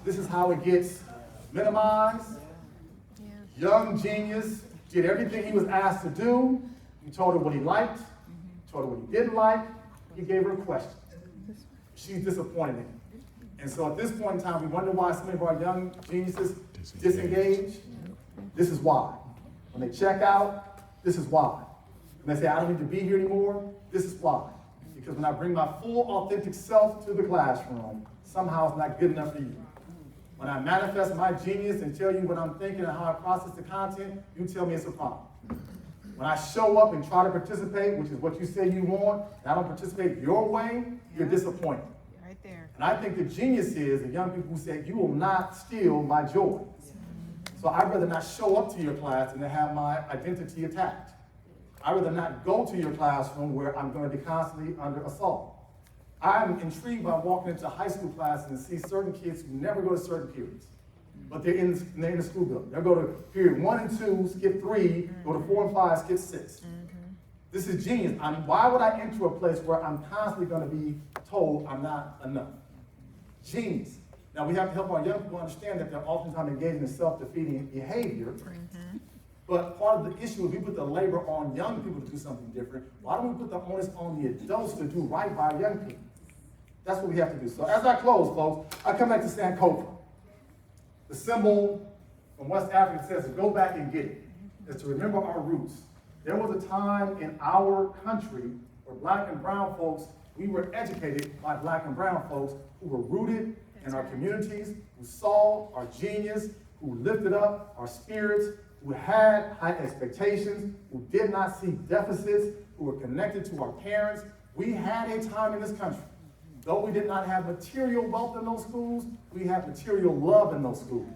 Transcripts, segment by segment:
this is how it gets minimized. Young genius did everything he was asked to do. He told her what he liked, told her what he didn't like. He gave her a question. She's disappointed in him. And so at this point in time, we wonder why some of our young geniuses disengage. This is why. When they check out, this is why. When they say, I don't need to be here anymore, this is why. Because when I bring my full, authentic self to the classroom, somehow it's not good enough for you. When I manifest my genius and tell you what I'm thinking and how I process the content, you tell me it's a problem. When I show up and try to participate, which is what you say you want, and I don't participate your way, you're disappointed. Right there. And I think the genius is the young people who say, you will not steal my joy. So I'd rather not show up to your class than to have my identity attacked. I'd rather not go to your classroom where I'm going to be constantly under assault. I'm intrigued by walking into high school classes and see certain kids who never go to certain periods, but they're in the school building. They'll go to period 1 and 2, skip 3, go to 4 and 5, skip 6. This is genius. Why would I enter a place where I'm constantly going to be told I'm not enough? Genius. Now we have to help our young people understand that they're oftentimes engaging in self-defeating behavior. But part of the issue is we put the labor on young people to do something different. Why don't we put the onus on the adults to do right by our young people? That's what we have to do. So as I close, folks, I come back to Sankofa. The symbol from West Africa says to go back and get it. It's to remember our roots. There was a time in our country where black and brown folks, we were educated by black and brown folks who were rooted in our communities, who saw our genius, who lifted up our spirits, who had high expectations, who did not see deficits, who were connected to our parents. We had a time in this country. Though we did not have material wealth in those schools, we had material love in those schools.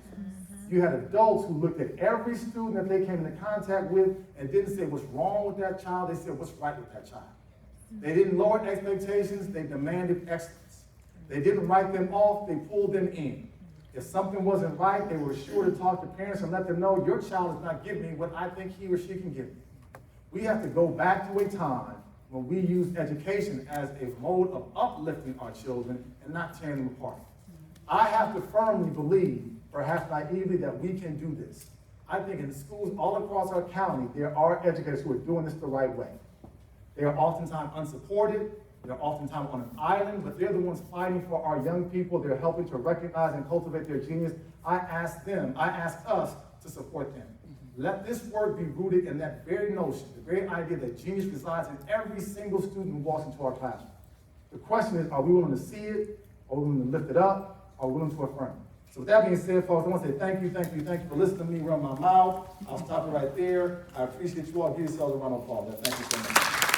You had adults who looked at every student that they came into contact with and didn't say what's wrong with that child, they said what's right with that child. They didn't lower expectations, they demanded excellence. They didn't write them off, they pulled them in. If something wasn't right, they were sure to talk to parents and let them know your child is not giving me what I think he or she can give me. We have to go back to a time when we use education as a mode of uplifting our children and not tearing them apart. I have to firmly believe, perhaps naively, that we can do this. I think in schools all across our county, there are educators who are doing this the right way. They are oftentimes unsupported. They're oftentimes on an island, but they're the ones fighting for our young people. They're helping to recognize and cultivate their genius. I ask us to support them. Let this work be rooted in that very notion, the very idea that genius resides in every single student who walks into our classroom. The question is, are we willing to see it? Are we willing to lift it up? Are we willing to affirm it? So with that being said, folks, I want to say thank you for listening to me run my mouth. I'll stop it right there. I appreciate you all. Give yourselves a round of applause. Thank you so much.